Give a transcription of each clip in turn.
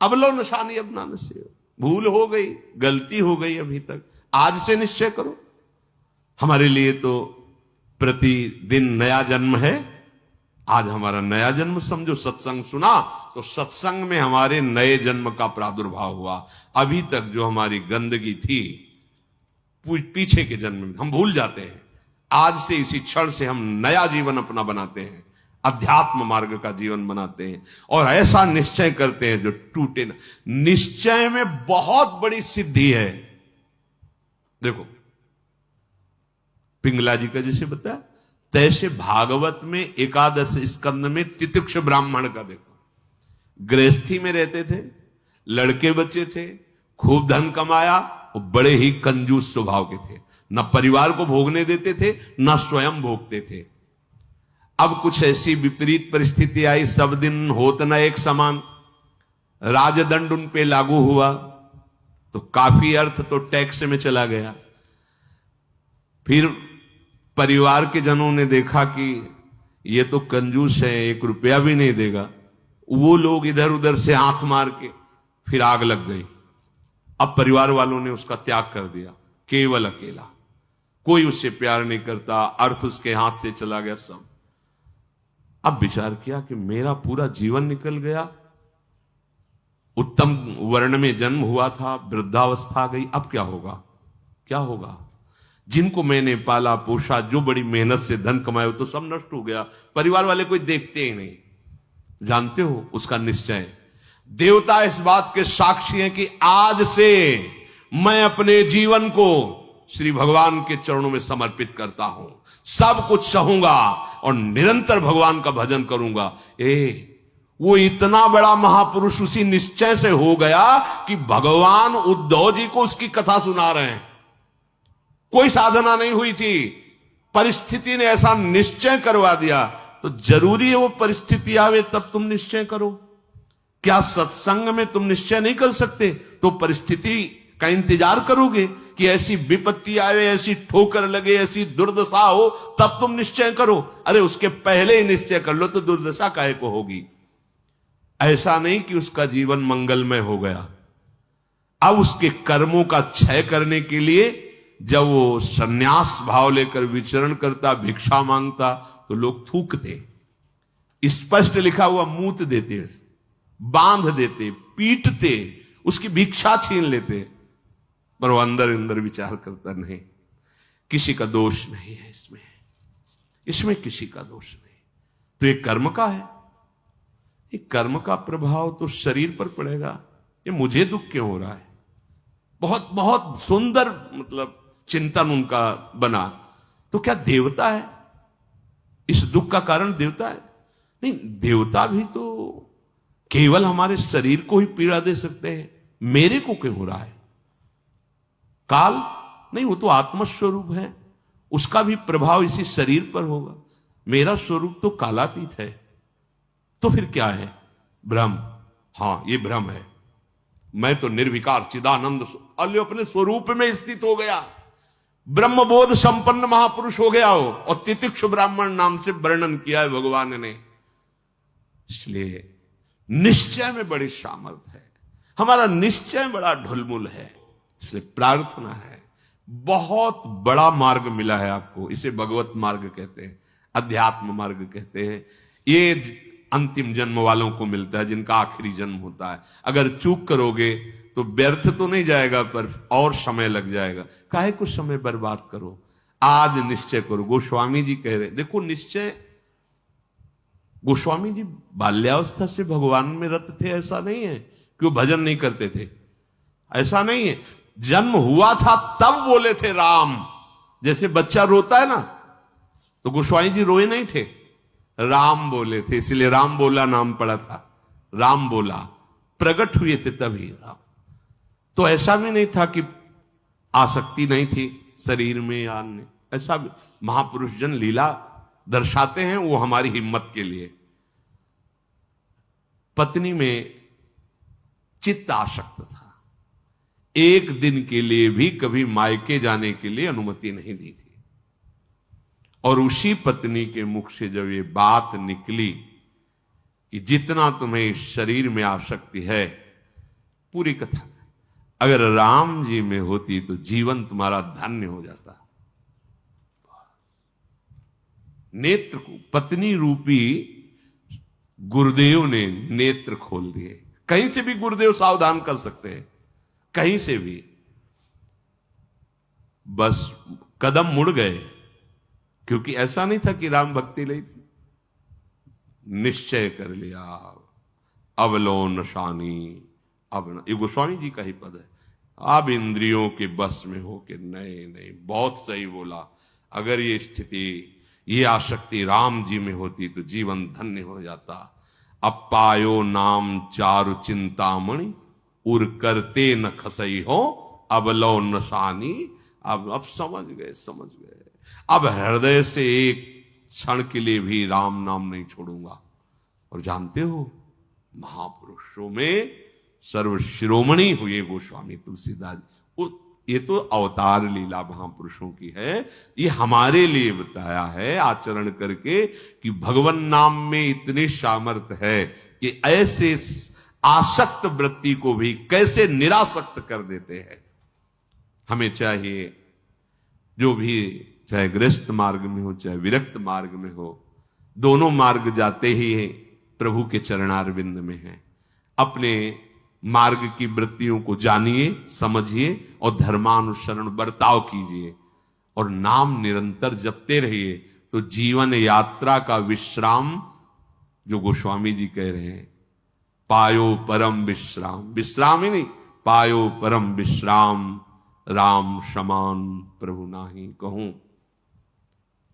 अब लो निशानी अब ना नशे हो, भूल हो गई, गलती हो गई अभी तक, आज से निश्चय करो। हमारे लिए तो प्रतिदिन नया जन्म है। आज हमारा नया जन्म समझो, सत्संग सुना तो सत्संग में हमारे नए जन्म का प्रादुर्भाव हुआ। अभी तक जो हमारी गंदगी थी पीछे के जन्म में हम भूल जाते हैं। आज से इसी क्षण से हम नया जीवन अपना बनाते हैं, अध्यात्म मार्ग का जीवन बनाते हैं और ऐसा निश्चय करते हैं जो टूटे ना। निश्चय में बहुत बड़ी सिद्धि है। देखो पिंगला जी का जैसे बताया, तैसे भागवत में एकादश स्कंद में तितिक्ष ब्राह्मण का देखो, गृहस्थी में रहते थे, लड़के बच्चे थे, खूब धन कमाया और बड़े ही कंजूस स्वभाव के थे, न परिवार को भोगने देते थे न स्वयं भोगते थे। अब कुछ ऐसी विपरीत परिस्थिति आई, सब दिन होत न एक समान, राजदंड उन पे लागू हुआ तो काफी अर्थ तो टैक्स में चला गया। फिर परिवार के जनों ने देखा कि ये तो कंजूस है, 1 रुपया भी नहीं देगा। वो लोग इधर उधर से हाथ मार के फिर आग लग गई। अब परिवार वालों ने उसका त्याग कर दिया, केवल अकेला, कोई उससे प्यार नहीं करता, अर्थ उसके हाथ से चला गया सब। अब विचार किया कि मेरा पूरा जीवन निकल गया, उत्तम वर्ण में जन्म हुआ था, वृद्धावस्था आ गई, अब क्या होगा, क्या होगा। जिनको मैंने पाला पोषा, जो बड़ी मेहनत से धन कमाए, तो सब नष्ट हो गया। परिवार वाले कोई देखते ही नहीं। जानते हो उसका निश्चय, देवता इस बात के साक्षी हैं कि आज से मैं अपने जीवन को श्री भगवान के चरणों में समर्पित करता हूं, सब कुछ सहूंगा और निरंतर भगवान का भजन करूंगा। वो इतना बड़ा महापुरुष उसी निश्चय से हो गया कि भगवान उद्धव जी को उसकी कथा सुना रहे हैं। कोई साधना नहीं हुई थी, परिस्थिति ने ऐसा निश्चय करवा दिया। तो जरूरी है वो परिस्थिति आवे तब तुम निश्चय करो। क्या सत्संग में तुम निश्चय नहीं कर सकते तो परिस्थिति का इंतजार करोगे कि ऐसी विपत्ति आवे, ऐसी ठोकर लगे, ऐसी दुर्दशा हो तब तुम निश्चय करो? अरे उसके पहले ही निश्चय कर लो तो दुर्दशा काहे को होगी। ऐसा नहीं कि उसका जीवन मंगलमय हो गया। अब उसके कर्मों का क्षय करने के लिए जब वो सन्यास भाव लेकर विचरण करता, भिक्षा मांगता, तो लोग थूकते, स्पष्ट लिखा हुआ मूत देते, बांध देते, पीटते, उसकी भिक्षा छीन लेते। पर वो अंदर अंदर विचार करता, नहीं, किसी का दोष नहीं है इसमें किसी का दोष नहीं। तो ये कर्म का है, ये कर्म का प्रभाव तो शरीर पर पड़ेगा। ये मुझे दुख क्यों हो रहा है? बहुत बहुत सुंदर मतलब चिंतन उनका बना। तो क्या देवता है? इस दुख का कारण देवता है? नहीं, देवता भी तो केवल हमारे शरीर को ही पीड़ा दे सकते हैं। मेरे को क्यों हो रहा है? काल नहीं, वो तो आत्मस्वरूप है, उसका भी प्रभाव इसी शरीर पर होगा। मेरा स्वरूप तो कालातीत है। तो फिर क्या है? भ्रम। हां, ये भ्रम है। मैं तो निर्विकार चिदानंद अपने स्वरूप में स्थित हो गया, ब्रह्मबोध संपन्न महापुरुष हो गया हो। और तितिक्ष ब्राह्मण नाम से वर्णन किया है भगवान ने। इसलिए निश्चय में बड़ी सामर्थ्य है। हमारा निश्चय बड़ा ढुलमुल है। इसलिए प्रार्थना है, बहुत बड़ा मार्ग मिला है आपको। इसे भगवत मार्ग कहते हैं, अध्यात्म मार्ग कहते हैं। ये अंतिम जन्म वालों को मिलता है, जिनका आखिरी जन्म होता है। अगर चूक करोगे तो व्यर्थ तो नहीं जाएगा, पर और समय लग जाएगा। काहे कुछ समय बर्बाद करो, आज निश्चय करो। गोस्वामी जी कह रहे, देखो निश्चय, गोस्वामी जी बाल्यावस्था से भगवान में रत थे, ऐसा नहीं है कि वो भजन नहीं करते थे, ऐसा नहीं है। जन्म हुआ था तब बोले थे राम। जैसे बच्चा रोता है ना, तो गोस्वामी जी रोए नहीं थे, राम बोले थे, इसलिए राम बोला नाम पड़ा था। राम बोला, प्रकट हुए थे तभी राम। तो ऐसा भी नहीं था कि आसक्ति नहीं थी शरीर में या अन्य, ऐसा भी महापुरुष जन लीला दर्शाते हैं, वो हमारी हिम्मत के लिए। पत्नी में चित्त आसक्त था, एक दिन के लिए भी कभी मायके जाने के लिए अनुमति नहीं दी थी। और उसी पत्नी के मुख से जब ये बात निकली कि जितना तुम्हें इस शरीर में आसक्ति है, पूरी कथा अगर राम जी में होती तो जीवन तुम्हारा धन्य हो जाता। नेत्र को पत्नी रूपी गुरुदेव ने नेत्र खोल दिए। कहीं से भी गुरुदेव सावधान कर सकते हैं, कहीं से भी, बस कदम मुड़ गए। क्योंकि ऐसा नहीं था कि राम भक्ति ली, निश्चय कर लिया अवलोनशानी। अब ये गोस्वामी जी का ही पद है, अब इंद्रियों के बस में हो के नहीं नहीं, बहुत सही बोला। अगर ये स्थिति, ये आसक्ति राम जी में होती तो जीवन धन्य हो जाता। अब पायो नाम चारु चिंतामणि, उर करते न खसई हो अवलो नशानी। अब समझ गए, समझ गए। अब हृदय से एक क्षण के लिए भी राम नाम नहीं छोड़ूंगा। और जानते हो, महापुरुषों में सर्वशिरोमणि हुए गोस्वामी तुलसीदास। ये तो अवतार लीला महापुरुषों की है, ये हमारे लिए बताया है आचरण करके कि भगवान नाम में इतनी सामर्थ्य है कि ऐसे आसक्त वृत्ति को भी कैसे निरासक्त कर देते हैं। हमें चाहिए जो भी, चाहे गृहस्थ मार्ग में हो चाहे विरक्त मार्ग में हो, दोनों मार्ग जाते ही प्रभु के चरणारविंद में है। अपने मार्ग की वृत्तियों को जानिए, समझिए और धर्मानुसरण बर्ताव कीजिए और नाम निरंतर जपते रहिए। तो जीवन यात्रा का विश्राम, जो गोस्वामी जी कह रहे हैं, पायो परम विश्राम, विश्राम ही नहीं, पायो परम विश्राम, राम समान प्रभु नाही कहूं।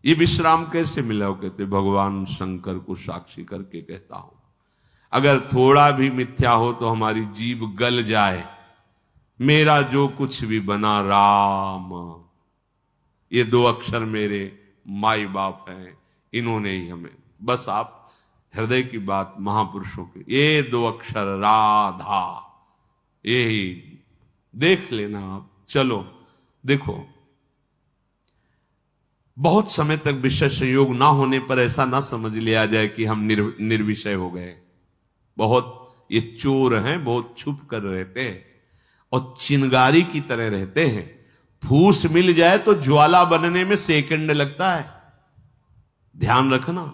ये विश्राम कैसे मिला? कहते भगवान शंकर को साक्षी करके कहता हूं। अगर थोड़ा भी मिथ्या हो तो हमारी जीभ गल जाए, मेरा जो कुछ भी बना राम, ये दो अक्षर मेरे माई बाप हैं, इन्होंने ही हमें, बस आप हृदय की बात महापुरुषों की, ये दो अक्षर राधा, यही देख लेना आप। चलो देखो, बहुत समय तक विषय संयोग ना होने पर ऐसा ना समझ लिया जाए कि हम निर्विषय हो गए। बहुत ये चोर हैं, बहुत छुप कर रहते हैं और चिंगारी की तरह रहते हैं। फूस मिल जाए तो ज्वाला बनने में सेकंड लगता है। ध्यान रखना,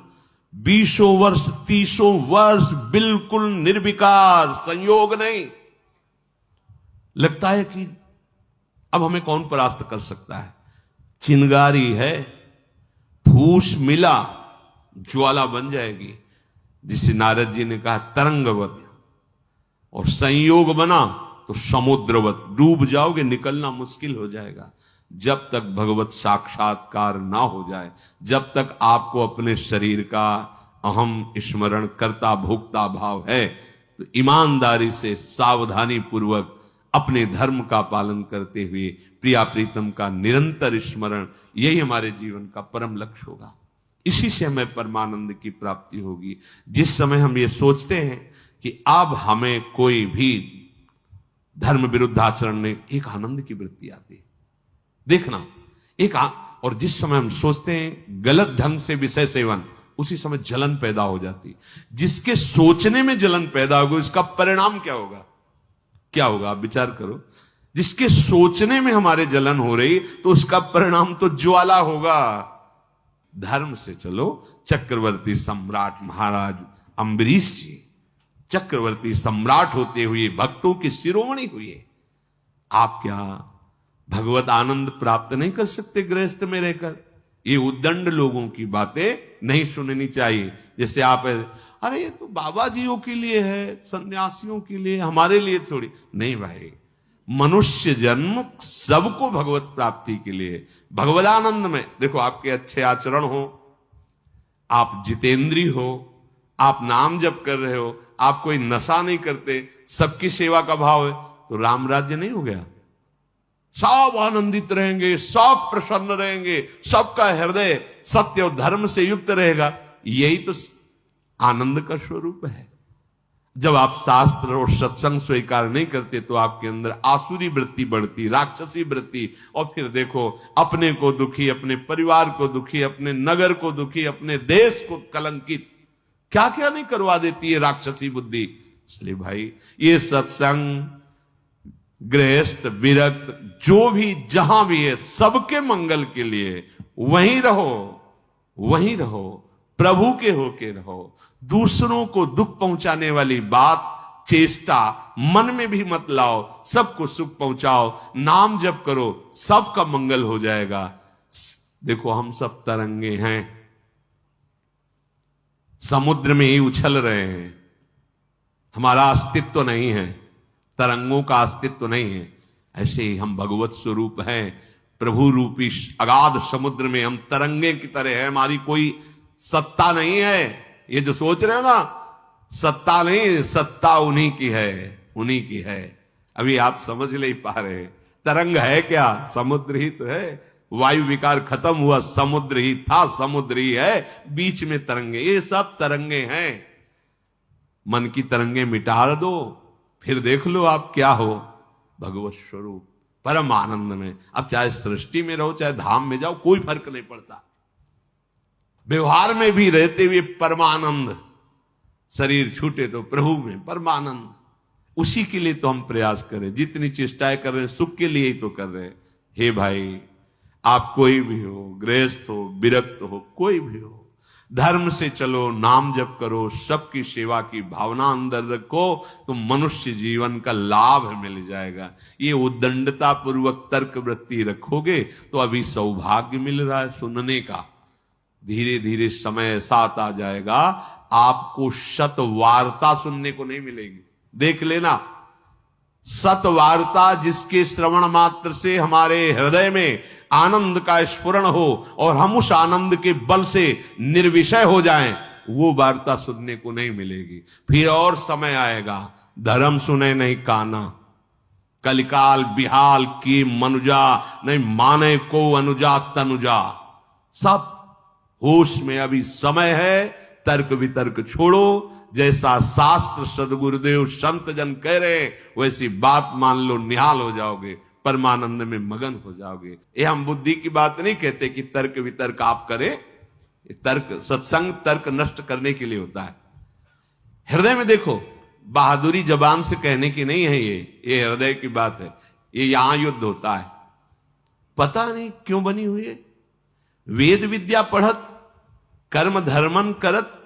20 वर्ष 30 वर्ष बिल्कुल निर्विकार, संयोग नहीं। लगता है कि अब हमें कौन परास्त कर सकता है। चिंगारी है, फूस मिला ज्वाला बन जाएगी, जिसे नारद जी ने कहा तरंगवत, और संयोग बना तो समुद्रवत, डूब जाओगे, निकलना मुश्किल हो जाएगा। जब तक भगवत साक्षात्कार ना हो जाए, जब तक आपको अपने शरीर का अहम स्मरण करता भोक्ता भाव है, तो ईमानदारी से सावधानी पूर्वक अपने धर्म का पालन करते हुए प्रिया प्रीतम का निरंतर स्मरण, यही हमारे जीवन का परम लक्ष्य होगा। इसी से हमें परमानंद की प्राप्ति होगी। जिस समय हम ये सोचते हैं कि अब हमें कोई भी धर्म विरुद्ध आचरण नहीं, एक आनंद की वृत्ति आती है। देखना, और जिस समय हम सोचते हैं गलत ढंग से विषय सेवन, उसी समय जलन पैदा हो जाती। जिसके सोचने में जलन पैदा होगी, उसका परिणाम क्या होगा? क्या होगा आप विचार करो। जिसके सोचने में हमारे जलन हो रही, तो उसका परिणाम तो ज्वाला होगा। धर्म से चलो। चक्रवर्ती सम्राट महाराज अम्बरीश जी चक्रवर्ती सम्राट होते हुए भक्तों के शिरोमणि हुए। आप क्या भगवत आनंद प्राप्त नहीं कर सकते गृहस्थ में रहकर? ये उद्दंड लोगों की बातें नहीं सुननी चाहिए। जैसे आप, अरे ये तो बाबा जियों के लिए है, सन्यासियों के लिए, हमारे लिए थोड़ी नहीं। भाई, मनुष्य जन्म सबको भगवत प्राप्ति के लिए, भगवदानंद में। देखो, आपके अच्छे आचरण हो, आप जितेंद्री हो, आप नाम जप कर रहे हो, आप कोई नशा नहीं करते, सबकी सेवा का भाव है, तो राम राज्य नहीं हो गया? सब आनंदित रहेंगे, सब प्रसन्न रहेंगे, सबका हृदय सत्य और धर्म से युक्त रहेगा। यही तो आनंद का स्वरूप है। जब आप शास्त्र और सत्संग स्वीकार नहीं करते तो आपके अंदर आसुरी वृत्ति बढ़ती, राक्षसी वृत्ति, और फिर देखो अपने को दुखी, अपने परिवार को दुखी, अपने नगर को दुखी, अपने देश को कलंकित, क्या क्या नहीं करवा देती है राक्षसी बुद्धि। इसलिए भाई, ये सत्संग, गृहस्थ विरक्त जो भी जहां भी है सबके मंगल के लिए वहीं रहो, वहीं रहो, प्रभु के होके रहो। दूसरों को दुख पहुंचाने वाली बात चेष्टा मन में भी मत लाओ, सबको सुख पहुंचाओ, नाम जप करो, सबका मंगल हो जाएगा। देखो हम सब तरंगे हैं, समुद्र में ही उछल रहे हैं, हमारा अस्तित्व तो नहीं है, तरंगों का अस्तित्व तो नहीं है। ऐसे ही हम भगवत स्वरूप हैं, प्रभु रूपी अगाध समुद्र में हम तरंगे की तरह है, हमारी कोई सत्ता नहीं है। ये जो सोच रहे हो ना, सत्ता नहीं, सत्ता उन्हीं की है, उन्हीं की है। अभी आप समझ नहीं पा रहे, तरंग है क्या? समुद्र ही तो है। वायु विकार खत्म हुआ, समुद्र ही था, समुद्र ही है, बीच में तरंगे, ये सब तरंगे हैं। मन की तरंगे मिटा दो, फिर देख लो आप क्या हो, भगवत स्वरूप परम आनंद में। अब चाहे सृष्टि में रहो, चाहे धाम में जाओ, कोई फर्क नहीं पड़ता। व्यवहार में भी रहते हुए परमानंद, शरीर छूटे तो प्रभु में परमानंद। उसी के लिए तो हम प्रयास करें, जितनी चेष्टाएं कर रहे हैं सुख के लिए ही तो कर रहे हैं। हे भाई, आप कोई भी हो, गृहस्थ हो, विरक्त हो, कोई भी हो, धर्म से चलो, नाम जप करो, सबकी सेवा की भावना अंदर रखो, तो मनुष्य जीवन का लाभ मिल जाएगा। ये उद्दंडता पूर्वक तर्क वृत्ति रखोगे तो अभी सौभाग्य मिल रहा है सुनने का, धीरे धीरे समय साथ आ जाएगा, आपको शत वार्ता सुनने को नहीं मिलेगी। देख लेना, सत वार्ता जिसके श्रवण मात्र से हमारे हृदय में आनंद का स्फुरण हो और हम उस आनंद के बल से निर्विषय हो जाएं, वो वार्ता सुनने को नहीं मिलेगी। फिर और समय आएगा, धर्म सुने नहीं काना, कलिकाल बिहाल की मनुजा, नहीं माने को अनुजा तनुजा। सब होश में अभी समय है, तर्क वितर्क छोड़ो, जैसा शास्त्र सदगुरुदेव संत जन कह रहे वैसी बात मान लो, निहाल हो जाओगे, परमानंद में मगन हो जाओगे। ये हम बुद्धि की बात नहीं कहते कि तर्क वितर्क आप करें, तर्क सत्संग तर्क नष्ट करने के लिए होता है। हृदय में देखो, बहादुरी जबान से कहने की नहीं है, ये हृदय की बात है। ये यहां युद्ध होता है, पता नहीं क्यों बनी हुई है। वेद विद्या पढ़त, कर्म धर्मन करत,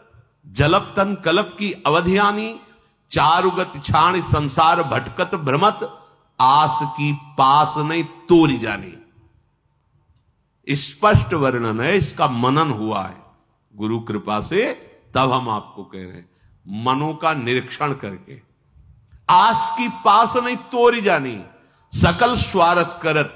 जलप तन कलप की अवधियानी, चारुगत छाण संसार भटकत भ्रमत, आस की पास नहीं तोरी जानी। स्पष्ट वर्णन है, इसका मनन हुआ है गुरु कृपा से, तब हम आपको कह रहे हैं, मनों का निरीक्षण करके। आस की पास नहीं तोरी जानी, सकल स्वार्थ करत,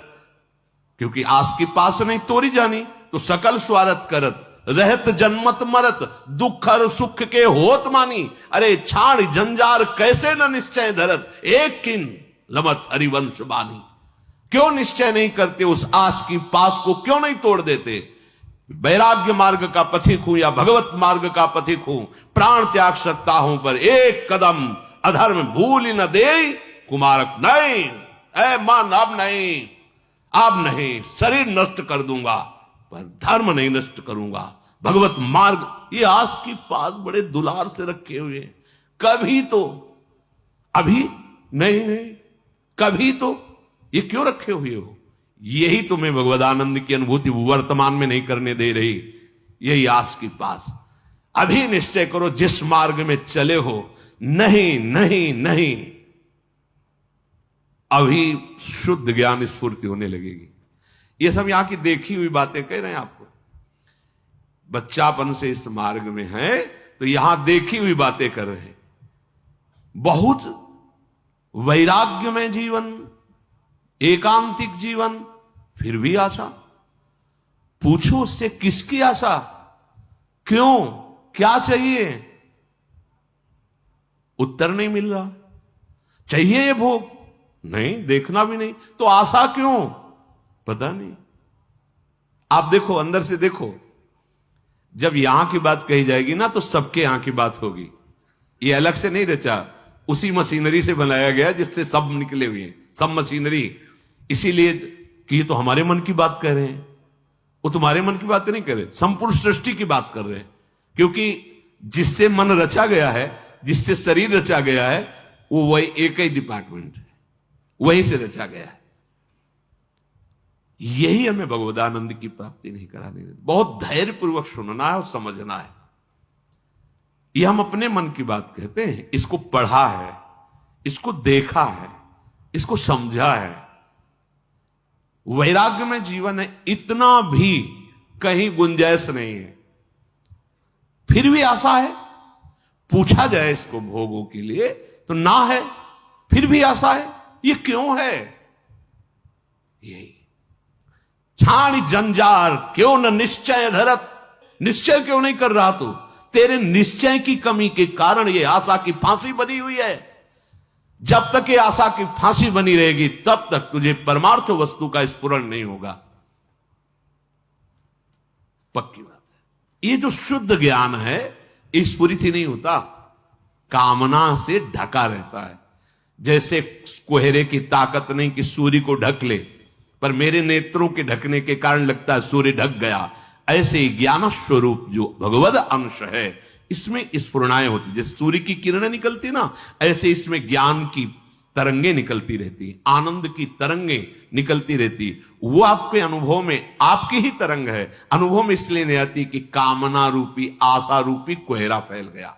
क्योंकि आस की पास नहीं तोरी जानी तो सकल स्वार्थ करत, रहत जन्मत मरत, दुख और सुख के होत मानी। अरे छाड़ जंजार कैसे न निश्चय धरत, एक किन लमत हरिवंश बानी। क्यों निश्चय नहीं करते, उस आस की पास को क्यों नहीं तोड़ देते? वैराग्य मार्ग का पथिक हूं या भगवत मार्ग का पथिक हूं, प्राण त्याग सकता हूं पर एक कदम अधर्म भूल न दे कुमारक नहीं। ऐ मन अब नहीं, अब नहीं, शरीर नष्ट कर दूंगा पर धर्म नहीं नष्ट करूंगा। भगवत मार्ग, ये आस की पास बड़े दुलार से रखे हुए हैं। कभी तो, अभी नहीं नहीं, कभी तो, ये क्यों रखे हुए हो? यही तुम्हें भगवदानंद की अनुभूति वर्तमान में नहीं करने दे रही, यही आस की पास। अभी निश्चय करो जिस मार्ग में चले हो, नहीं नहीं नहीं, अभी शुद्ध ज्ञान स्फूर्ति होने लगेगी। ये सब यहां की देखी हुई बातें कह रहे हैं आपको। बच्चापन से इस मार्ग में है तो यहां देखी हुई बातें कर रहे हैं। बहुत वैराग्य में जीवन, एकांतिक जीवन, फिर भी आशा। पूछो उससे किसकी आशा, क्यों, क्या चाहिए? उत्तर नहीं मिल रहा। चाहिए ये भोग? नहीं, देखना भी नहीं, तो आशा क्यों? पता नहीं। आप देखो, अंदर से देखो, जब यहां की बात कही जाएगी ना तो सबके यहां की बात होगी। ये अलग से नहीं रचा, उसी मशीनरी से बनाया गया जिससे सब निकले हुए हैं, सब मशीनरी। इसीलिए कि ये तो हमारे मन की बात कह रहे हैं, वो तुम्हारे मन की बात नहीं कर रहे, संपूर्ण सृष्टि की बात कर रहे हैं। क्योंकि जिससे मन रचा गया है, जिससे शरीर रचा गया है, वो वही एक ही डिपार्टमेंट है। वहीं से रचा गया है। यही हमें भगवदानंद की प्राप्ति नहीं करानी देती। बहुत धैर्यपूर्वक सुनना है और समझना है। यह हम अपने मन की बात कहते हैं, इसको पढ़ा है, इसको देखा है, इसको समझा है। वैराग्य में जीवन है, इतना भी कहीं गुंजाइश नहीं है। फिर भी आशा है, पूछा जाए इसको भोगों के लिए तो ना है, फिर भी आशा है। ये क्यों है? यही छाण जंजार क्यों न निश्चय धरत, निश्चय क्यों नहीं कर रहा तू? तेरे निश्चय की कमी के कारण ये आशा की फांसी बनी हुई है। जब तक ये आशा की फांसी बनी रहेगी तब तक तुझे परमार्थ वस्तु का स्फुरण नहीं होगा। पक्की बात है। ये जो शुद्ध ज्ञान है स्फुरित ही नहीं होता, कामना से ढका रहता है। जैसे कोहरे की ताकत नहीं कि सूर्य को ढक ले, पर मेरे नेत्रों के ढकने के कारण लगता है सूर्य ढक गया। ऐसे ज्ञान स्वरूप जो भगवद अंश है इसमें स्फुरणाएं होती, जैसे सूर्य की किरणें निकलती ना, ऐसे इसमें ज्ञान की तरंगे निकलती रहती, आनंद की तरंगे निकलती रहती। वो आपके अनुभव में आपकी ही तरंग है। अनुभव में इसलिए नहीं आती कि कामना रूपी आशा रूपी कोहरा फैल गया।